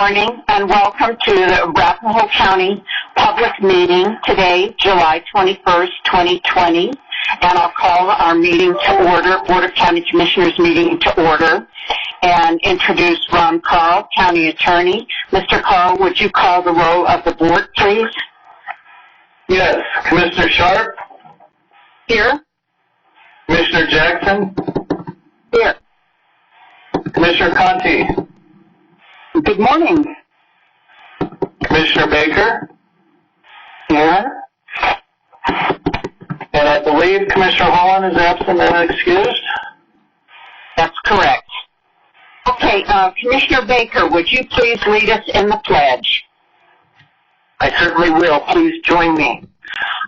Morning and welcome to the Arapahoe County public meeting today, July 21st, 2020. And I'll call our meeting to order, Board of County Commissioners meeting to order, and introduce Ron Carl, County Attorney. Mr. Carl, would you call the roll of the board, please? Yes. Commissioner Sharp? Here. Commissioner Jackson? Here. Commissioner Conti? Good morning. Commissioner Baker? Here. And I believe Commissioner Holland is absent and excused? That's correct. Okay, Commissioner Baker, would you please lead us in the pledge? I certainly will. Please join me.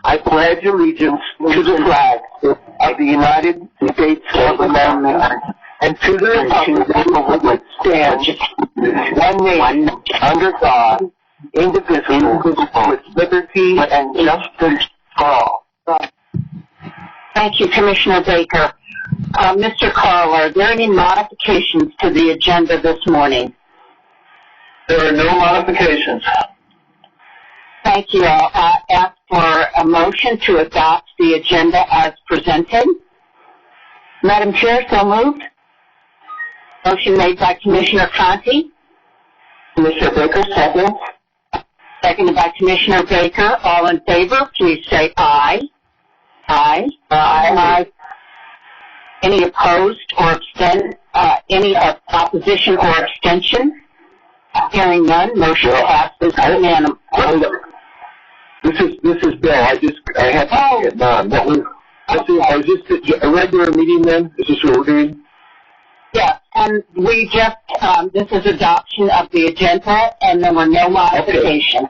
I pledge allegiance to the flag of the United States of America and to the republic which stands one nation under God, indivisible, with liberty and justice for all. Thank you, Commissioner Baker. Mr. Carl, are there any modifications to the agenda this morning? There are no modifications. Thank you. I'll ask for a motion to adopt the agenda as presented. Madam Chair, so moved. Motion made by Commissioner Conti. Commissioner Baker, second. Seconded by Commissioner Baker. All in favor, please say aye. Aye. Aye. Any opposed or any opposition or abstention? Hearing none, motion passes unanimously. This is Bill. I had to get none. Is this a regular meeting then? Is this what we're doing? Yes, and we just, this is adoption of the agenda, and there were no modifications.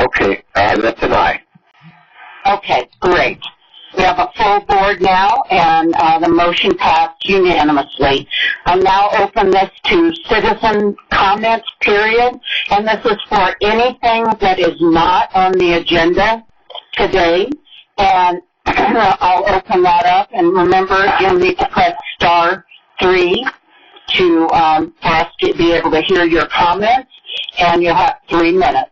Okay, that's an aye. Okay, great. We have a full board now, and the motion passed unanimously. I'll now open this to citizen comments period, and this is for anything that is not on the agenda today. And I'll open that up, and remember, you'll need to press *3 to for us to be able to hear your comments, and you'll have 3 minutes.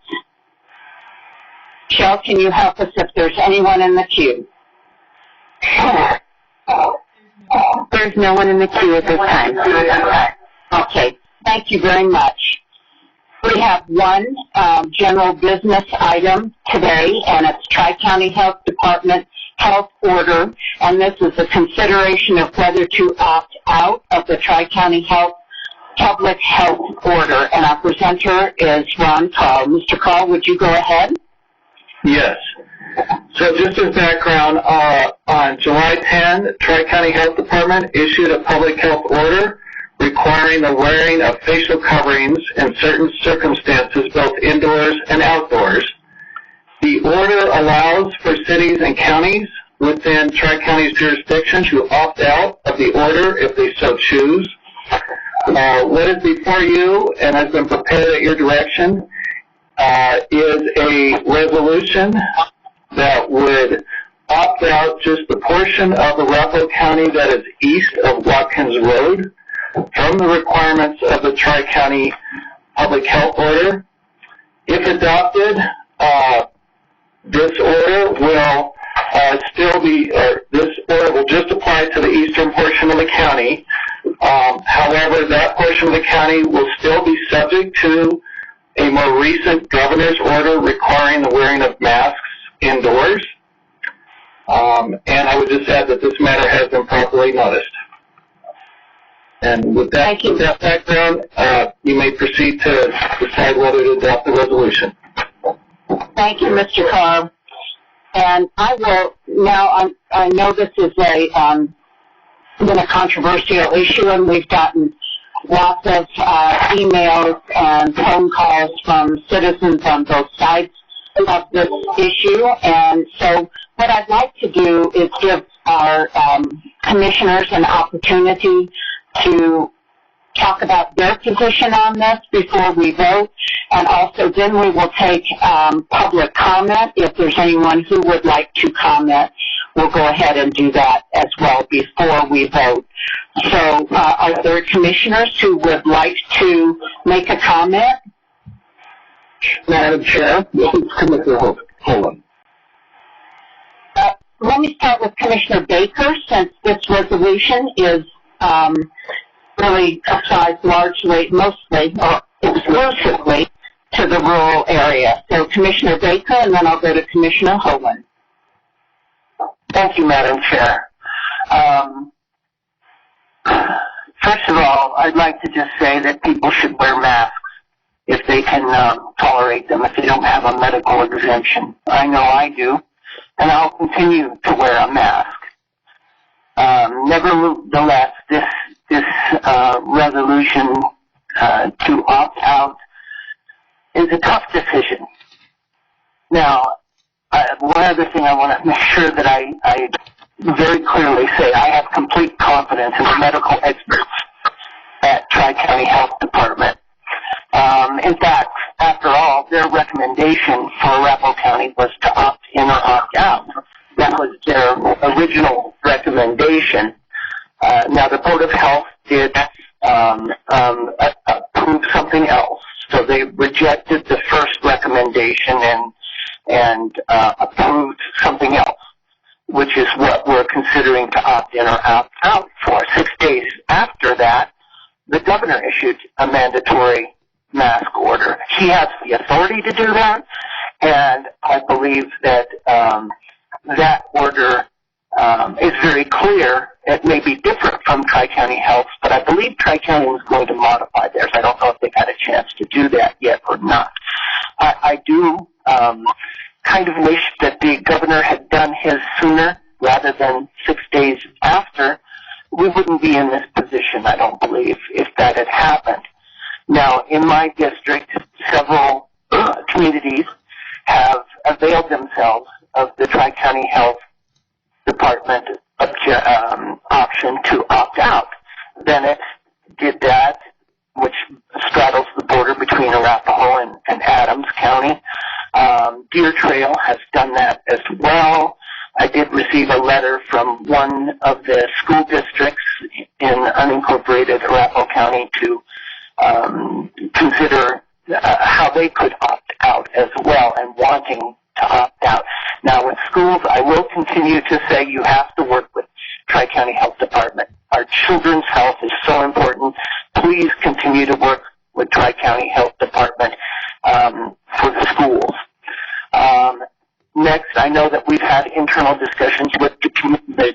Michelle, can you help us if there's anyone in the queue? There's no one in the queue at this time. Okay, thank you very much. We have one general business item today, and it's Tri-County Health Department Health Order, and this is a consideration of whether to opt out of the Tri-County Health Public Health Order. And our presenter is Ron Carl. Mr. Carl, would you go ahead? Yes. So just as background, on July 10, Tri-County Health Department issued a public health order requiring the wearing of facial coverings in certain circumstances, both indoors and outdoors. The order allows for cities and counties within Tri-County's jurisdiction to opt out of the order if they so choose. What is before you and has been prepared at your direction is a resolution that would opt out just the portion of Arapahoe County that is east of Watkins Road from the requirements of the Tri-County Public Health Order. If adopted, this order will this order will just apply to the eastern portion of the county. However, that portion of the county will still be subject to a more recent governor's order requiring the wearing of masks indoors. And I would just add that this matter has been properly noticed. And with that, background, you may proceed to decide whether to adopt the resolution. Thank you, Mr. Carr. And I will now. I know this is been a controversial issue, and we've gotten lots of emails and phone calls from citizens on both sides of this issue. And so what I'd like to do is give our commissioners an opportunity to talk about their position on this before we vote, and also then we will take public comment. If there's anyone who would like to comment, we'll go ahead and do that as well before we vote. So are there commissioners who would like to make a comment? Madam Chair, this is Commissioner Holland. Let me start with Commissioner Baker, since this resolution is really applies mostly, or exclusively to the rural area. So Commissioner Baker, and then I'll go to Commissioner Holland. Thank you, Madam Chair. First of all, I'd like to just say that people should wear masks if they can tolerate them, if they don't have a medical exemption. I know I do, and I'll continue to wear a mask. Nevertheless, this resolution to opt out is a tough decision. Now, one other thing I want to make sure that I very clearly say, I have complete confidence in the medical experts at Tri-County Health Department. In fact, after all, their recommendation for Arapahoe County was to opt in or opt out. That was their original recommendation. Now, the Board of Health did approve something else. So they rejected the first recommendation and approved something else, which is what we're considering to opt in or opt out for. 6 days after that, the governor issued a mandatory mask order. He has the authority to do that, and I believe that that order is very clear. It may be different from Tri-County Health, but I believe Tri-County was going to modify theirs. I don't know if they've had a chance to do that yet or not. I do kind of wish that the governor had done his sooner rather than 6 days after. We wouldn't be in this position, I don't believe, if that had happened. Now, in my district, several communities have availed themselves of the Tri-County Health Department option to opt out. Bennett did that, which straddles the border between Arapahoe and Adams County. Deer Trail has done that as well. I did receive a letter from one of the school districts in unincorporated Arapahoe County to consider how they could opt out as well and wanting to opt out. Now, with schools, I will continue to say you have to work with Tri-County Health Department. Our children's health is so important. Please continue to work with Tri-County Health Department for the schools. Next, I know that we've had internal discussions with the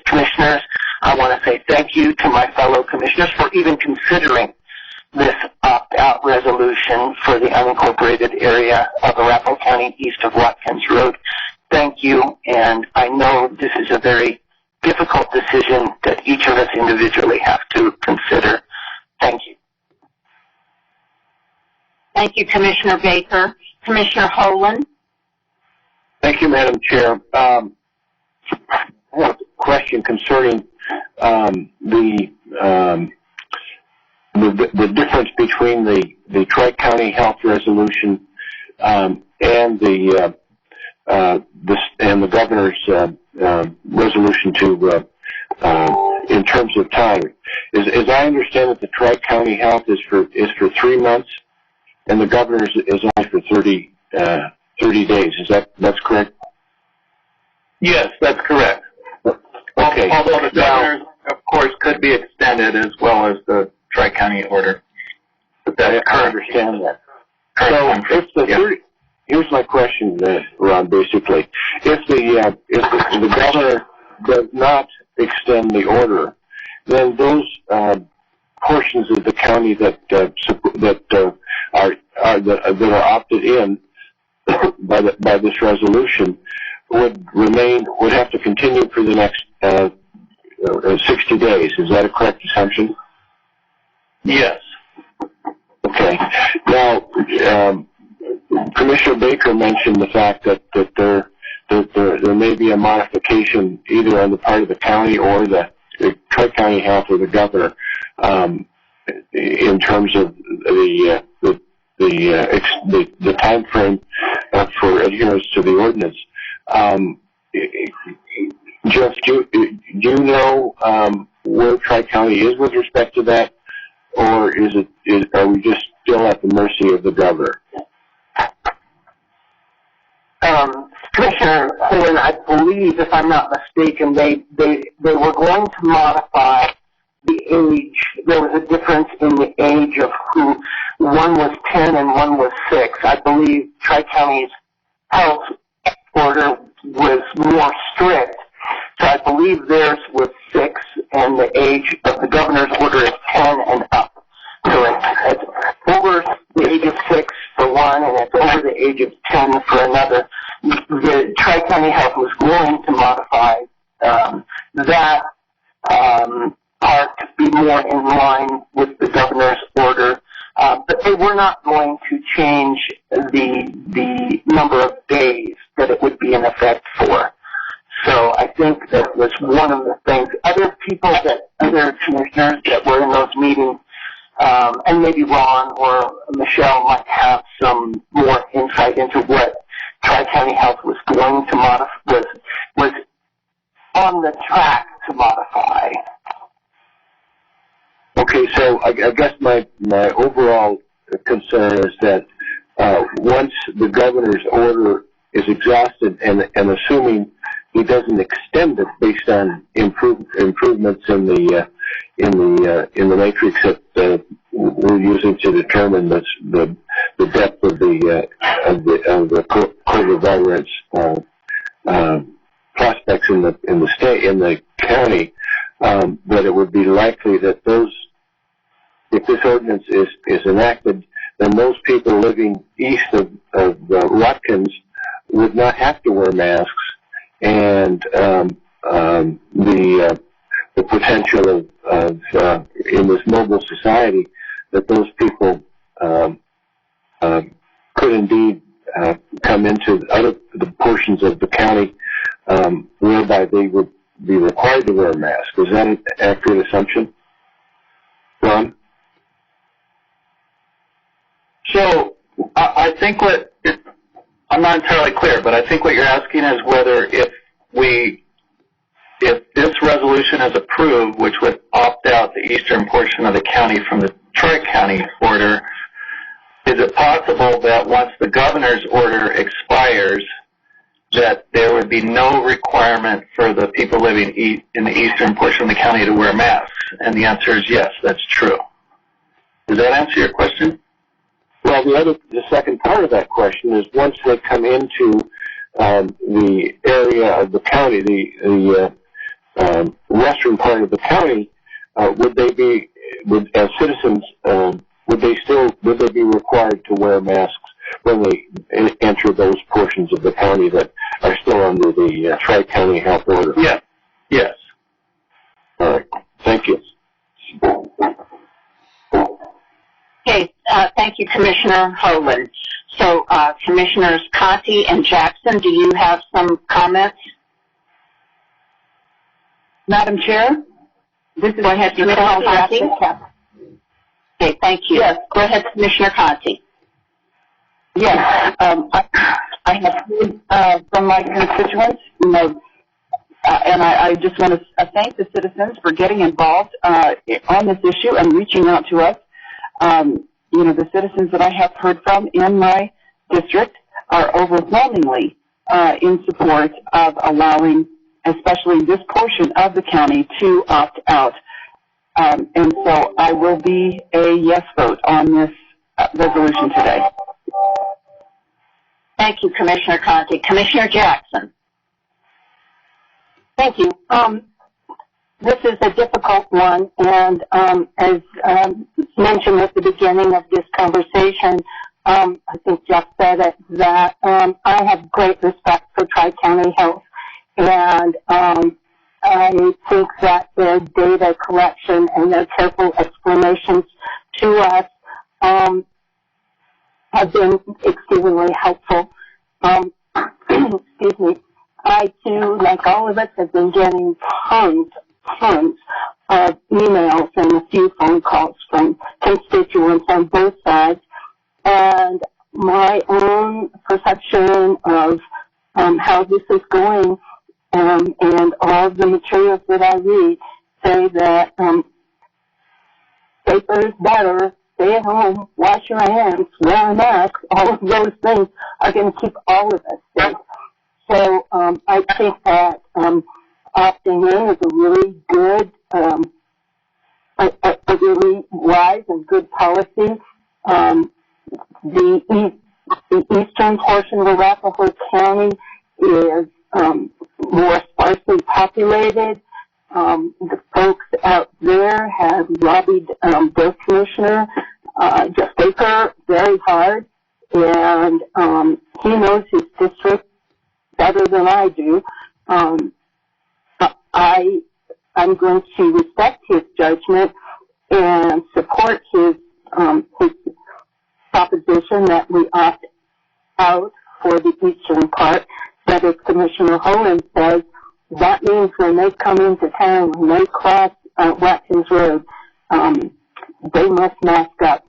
commissioners. I want to say thank you to my fellow commissioners for even considering this opt-out resolution for the unincorporated area of Arapahoe County east of Watkins Road. Thank you, and I know this is a very difficult decision that each of us individually have to consider. Thank you. Thank you, Commissioner Baker. Commissioner Holland. Thank you, Madam Chair. I have a question concerning the difference between the Tri-County Health Resolution and the governor's resolution to in terms of time. As I understand it, the Tri-County Health is for 3 months, and the governor's is only for 30 days. That's correct? Yes, that's correct. Okay. Although the governor's, of course, could be extended as well as the Tri-County order. But I understand that. So if the here's my question, Ron. Basically, if the governor does not extend the order, then those portions of the county that are opted in by this resolution would have to continue for the next 60 days. Is that a correct assumption? Yes. Okay. Now, Commissioner Baker mentioned the fact that there may be a modification either on the part of the county or the Tri-County Health or the governor in terms of the time frame for adherence to the ordinance. Jeff, do you know where Tri-County is with respect to that, or are we just still at the mercy of the governor? Colin, I believe, if I'm not mistaken, they were going to modify the age. There was a difference in the age of who. One was 10 and one was 6. I believe Tri-County's health order was more strict. So I believe theirs was 6, and the age of the governor's order is 10 and up. So it's over the age of 6 for one, and it's over the age of 10 for another. The Tri-County Health was going to modify that part to be more in line with the governor's order, but they were not going to change the number of days that it would be in effect for. So I think that was one of the things. Other commissioners that were in those meetings, and maybe Ron or Michelle might have some more insight into what Tri-County Health was going to modify, was on the track to modify. Okay, so I guess my overall concern is that once the governor's order is exhausted, and assuming he doesn't extend it based on improvements in the matrix that we're using to determine the depth of the COVID virus prospects in the state, in the county, that it would be likely that if this ordinance is enacted, then those people living east of Watkins would not have to wear masks, and the potential of in this mobile society that those people could indeed come into the portions of the county whereby they would be required to wear a mask. Is that an accurate assumption, Ron? So I think I'm not entirely clear, but I think what you're asking is whether if this resolution is approved, which would opt out the eastern portion of the county from the Tri-County order, is it possible that once the governor's order expires, that there would be no requirement for the people living in the eastern portion of the county to wear masks? And the answer is yes, that's true. Does that answer your question? Well, the second part of that question is once they come into the area of the county, the western part of the county, would they be, as citizens, would they be required to wear masks when they enter those portions of the county that are still under the Tri-County Health Order? Yes. Yes. All right. Thank you. Okay, thank you, Commissioner Hoagland. So, Commissioners Conti and Jackson, do you have some comments? Madam Chair? Go ahead, Commissioner Conti. Okay, thank you. Yes. Go ahead, Commissioner Conti. Yes, I have heard from my constituents, and I just want to thank the citizens for getting involved on this issue and reaching out to us. The citizens that I have heard from in my district are overwhelmingly in support of allowing, especially this portion of the county, to opt out. And so I will be a yes vote on this resolution today. Thank you, Commissioner Conti. Commissioner Jackson. Thank you. This is a difficult one, and as mentioned at the beginning of this conversation, I think Jeff said it, that I have great respect for Tri-County Health, and I think that their data collection and their careful explanations to us have been exceedingly helpful. Excuse me. I, too, like all of us, have been getting tons of emails and a few phone calls from constituents on both sides. And my own perception of how this is going and all of the materials that I read say that safer is better, stay at home, wash your hands, wear a mask, all of those things are going to keep all of us safe. So I think that opting in is a really good, a really wise and good policy. The eastern portion of Arapahoe County is more sparsely populated. The folks out there have lobbied their commissioner, Jeff Baker, very hard, and he knows his district better than I do. I'm going to respect his judgment and support his proposition that we opt out for the eastern part. But as Commissioner Holland says, that means when they come into town, when they cross Watkins Road, they must mask up.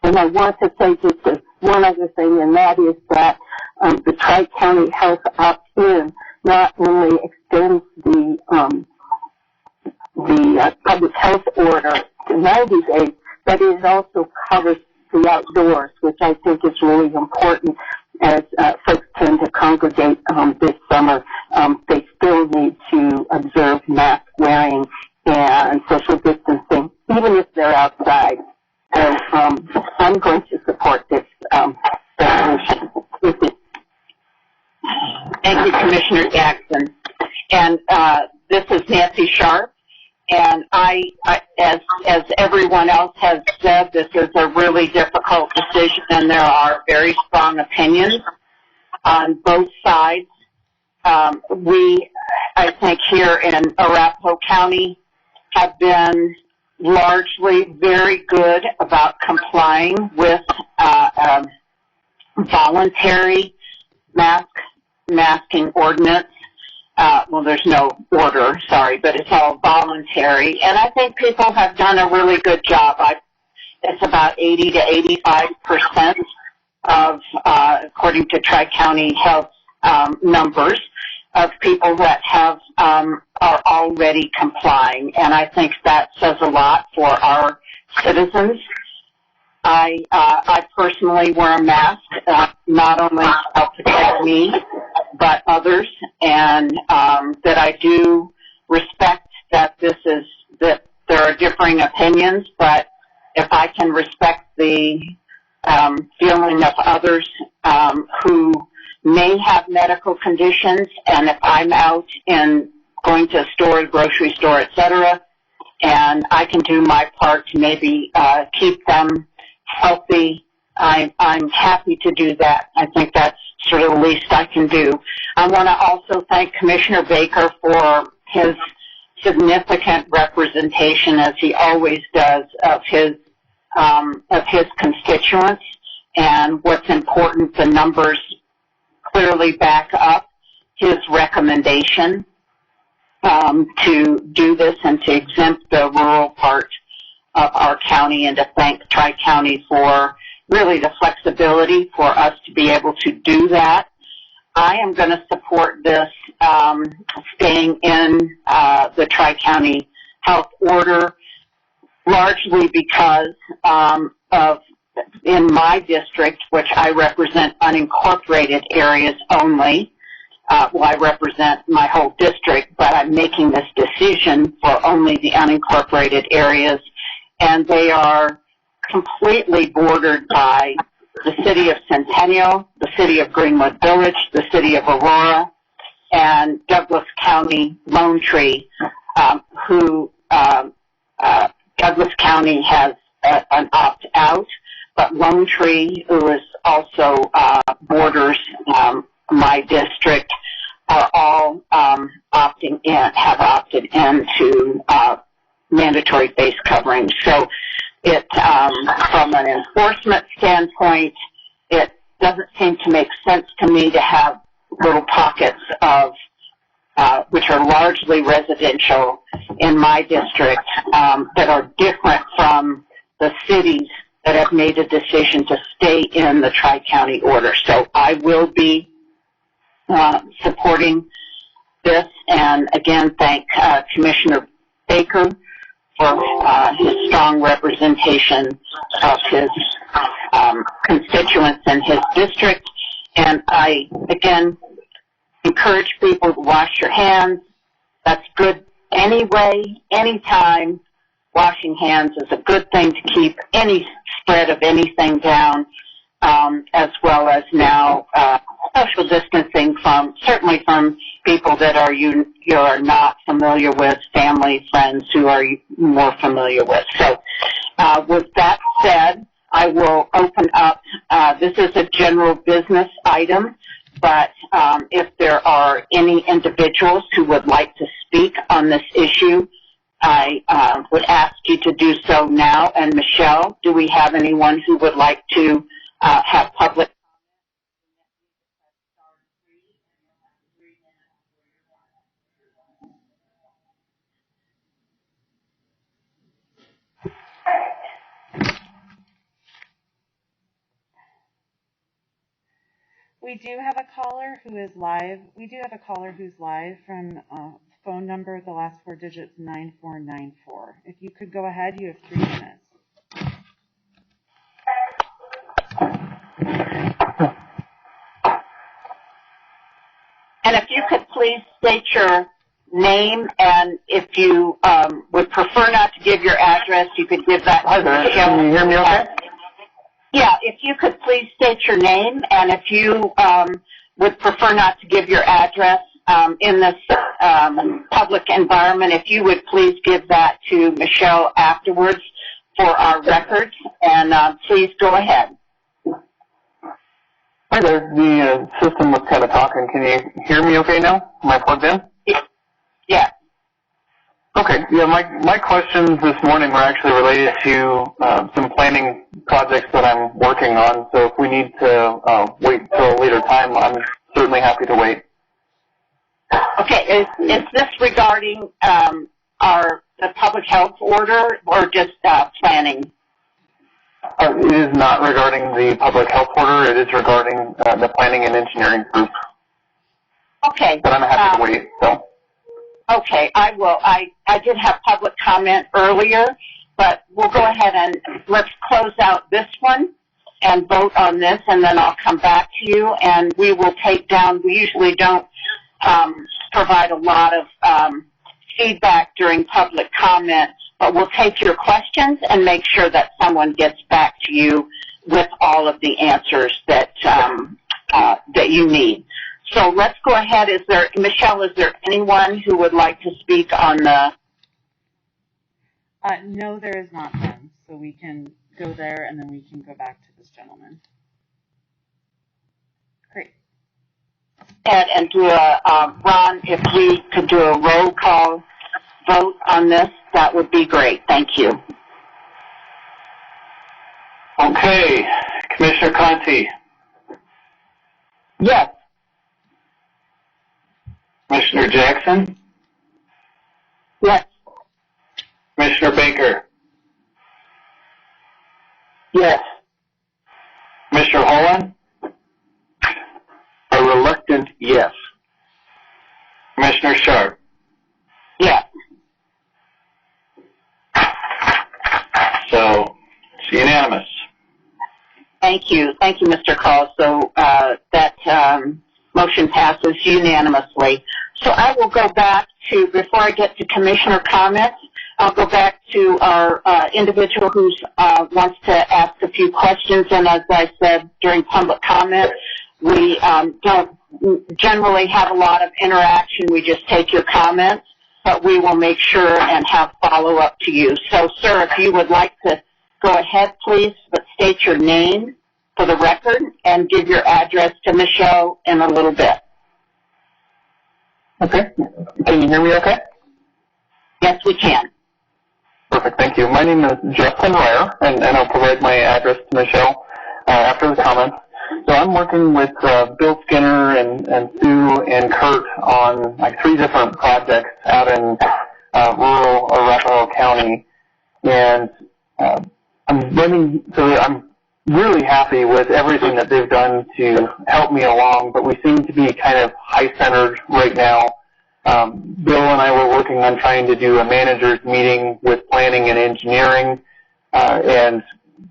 And I want to say just one other thing, and that is that the Tri-County Health opt-in not only extends the public health order to 90 days, but it also covers the outdoors, which I think is really important as folks tend to congregate this summer. They still need to observe mask wearing and social distancing, even if they're outside. So I'm going to support this resolution. Thank you, Commissioner Jackson. And this is Nancy Sharp. And I, as everyone else has said, this is a really difficult decision, and there are very strong opinions on both sides. We, I think, here in Arapahoe County have been largely very good about complying with voluntary masking ordinance. Well, there's no order, sorry, but it's all voluntary. And I think people have done a really good job. It's about 80 to 85% of, according to Tri-County Health numbers, of people that have are already complying. And I think that says a lot for our citizens. I personally wear a mask, not only to help protect me, but others, and that I do respect that that there are differing opinions, but if I can respect the feeling of others who may have medical conditions, and if I'm out in going to a store, grocery store, etc., and I can do my part to maybe keep them healthy, I'm happy to do that. I think that's sort of the least I can do. I want to also thank Commissioner Baker for his significant representation, as he always does, of his constituents. And what's important, the numbers clearly back up his recommendation to do this and to exempt the rural part of our county, and to thank Tri-County for really the flexibility for us to be able to do that. I am going to support this staying in the Tri-County Health order, largely because of in my district, which I represent unincorporated areas only. Well, I represent my whole district, but I'm making this decision for only the unincorporated areas, and they are completely bordered by the city of Centennial, the city of Greenwood Village, the city of Aurora, and Douglas County Lone Tree, Douglas County has an opt-out, but Lone Tree, who is also borders my district, are all opting in, have opted into mandatory face coverings. So it, from an enforcement standpoint, it doesn't seem to make sense to me to have little pockets of, which are largely residential in my district, that are different from the cities that have made a decision to stay in the Tri-County order. So I will be supporting this, and again thank Commissioner Baker for his strong representation of his constituents in his district. And I, again, encourage people to wash your hands. That's good anyway, anytime. Washing hands is a good thing to keep any spread of anything down, as well as now social distancing certainly from people that you are not familiar with, family, friends who are more familiar with. So with that said, I will open up. This is a general business item, but if there are any individuals who would like to speak on this issue, I would ask you to do so now. And Michelle, do we have anyone who would like to have public? We do have a caller who is live. We do have a caller who's live from phone number, the last 4 digits, 9494. If you could go ahead, you have 3 minutes. And if you could please state your name, and if you would prefer not to give your address, you could give that to Michelle. Can you hear me okay? Yeah, if you could please state your name, and if you would prefer not to give your address in this public environment, if you would please give that to Michelle afterwards for our records, and please go ahead. Hi there. The system was kind of talking. Can you hear me okay now? Am I plugged in? Yeah. Okay. Yeah, my questions this morning were actually related to some planning projects that I'm working on. So if we need to wait till a later time, I'm certainly happy to wait. Okay. Is this regarding the public health order or just planning? It is not regarding the public health order. It is regarding the planning and engineering group. Okay. But I'm happy to wait. So. Okay, I will. I did have public comment earlier, but we'll go ahead and let's close out this one and vote on this, and then I'll come back to you, and we will take down. We usually don't provide a lot of feedback during public comment, but we'll take your questions and make sure that someone gets back to you with all of the answers that that you need. So let's go ahead. Michelle, is there anyone who would like to speak on the? No, there is not then. So we can go there, and then we can go back to this gentleman. Great. And do Ron, if we could do a roll call vote on this, that would be great. Thank you. Okay. Commissioner Conti. Yes. Commissioner Jackson? Yes. Commissioner Baker? Yes. Commissioner Holland? A reluctant yes. Commissioner Sharp? Yes. So, it's unanimous. Thank you. Thank you, Mr. Call. So that motion passes unanimously. So I will go back to, before I get to commissioner comments, I'll go back to our individual who wants to ask a few questions. And as I said during public comment, we don't generally have a lot of interaction. We just take your comments, but we will make sure and have follow-up to you. So, sir, if you would like to go ahead, please, but state your name for the record and give your address to Michelle in a little bit. Okay. Can you hear me okay? Yes, we can. Perfect. Thank you. My name is Justin Ryer, and I'll provide my address to Michelle after the comments. So I'm working with Bill Skinner and Sue and Kurt on like 3 different projects out in rural Arapahoe County, and I'm really happy with everything that they've done to help me along, but we seem to be kind of high-centered right now. Bill and I were working on trying to do a manager's meeting with planning and engineering, and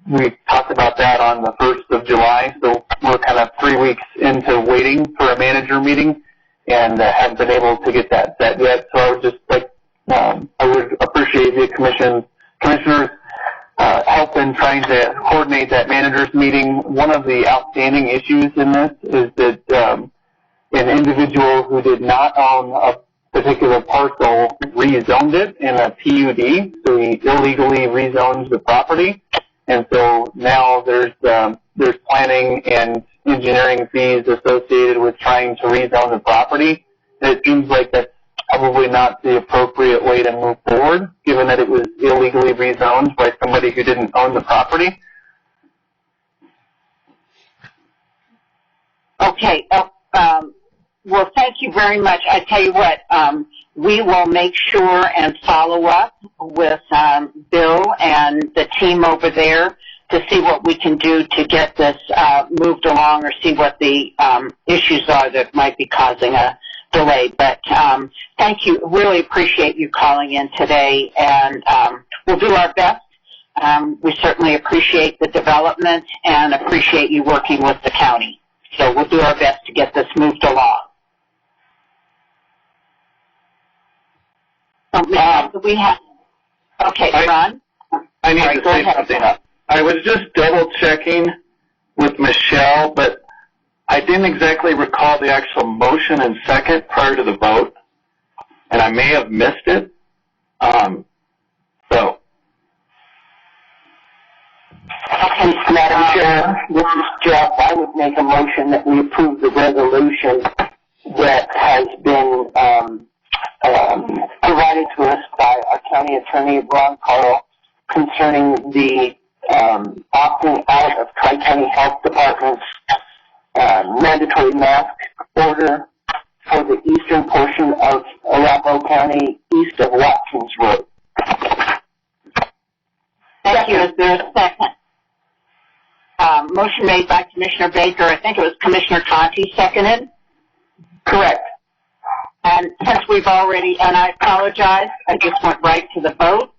we talked about that on the 1st of July, so we're kind of 3 weeks into waiting for a manager meeting, and haven't been able to get that set yet. So I would just like, I would appreciate the commissioner's help in trying to coordinate that managers meeting. One of the outstanding issues in this is that an individual who did not own a particular parcel rezoned it in a PUD, so he illegally rezoned the property, and so now there's planning and engineering fees associated with trying to rezone the property. And it seems like that's probably not the appropriate way to move forward, given that it was illegally rezoned by somebody who didn't own the property. Okay. Well, thank you very much. I tell you what, we will make sure and follow up with Bill and the team over there to see what we can do to get this moved along, or see what the issues are that might be causing a delay. But thank you. Really appreciate you calling in today, and we'll do our best. We certainly appreciate the development and appreciate you working with the county. So we'll do our best to get this moved along. We have. Okay, Ron. I need to say something. I was just double checking with Michelle, but I didn't exactly recall the actual motion and second prior to the vote, and I may have missed it. So. Okay, Madam Chair, this is Jeff. I would make a motion that we approve the resolution that has been provided to us by our county attorney, Ron Carl, concerning the opting out of Tri-County Health Department's mandatory mask order for the eastern portion of Arapahoe County, east of Watkins Road. Thank you. Is there a second? Motion made by Commissioner Baker. I think it was Commissioner Conti seconded. Correct. And since we've already, and I apologize, I just went right to the vote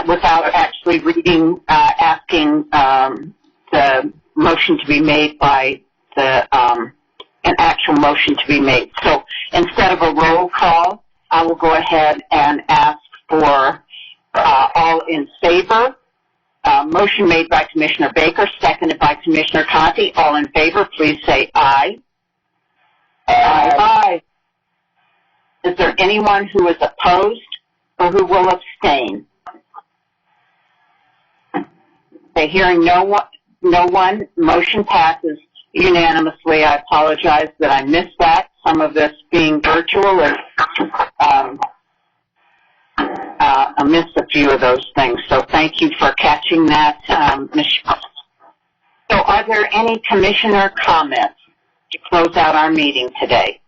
without actually reading, asking the motion to be made by the an actual motion to be made. So instead of a roll call, I will go ahead and ask for all in favor. Motion made by Commissioner Baker, seconded by Commissioner Conti. All in favor, please say aye. Aye. Aye. Is there anyone who is opposed or who will abstain? Okay, hearing no one, motion passes unanimously. I apologize that I missed that. Some of this being virtual is I missed a few of those things. So thank you for catching that, Michelle. So are there any commissioner comments to close out our meeting today?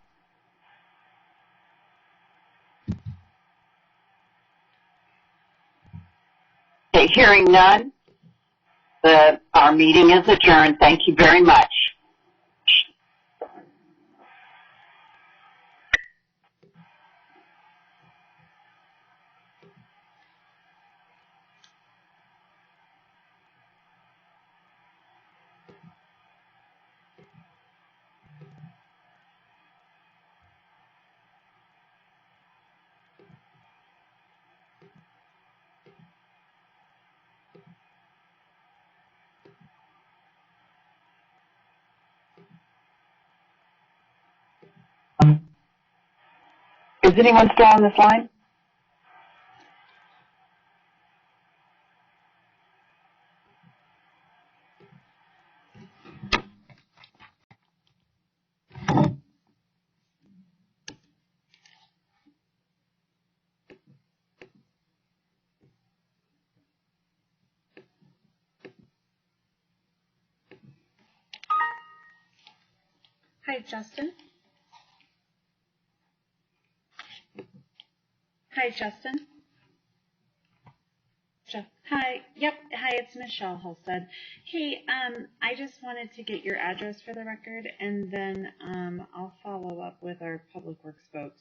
Okay, hearing none, our meeting is adjourned. Thank you very much. Is anyone still on this line? Hi, Justin. Hi, Justin. Hi. Yep. Hi, it's Michelle Holstead. Hey, I just wanted to get your address for the record, and then I'll follow up with our public works folks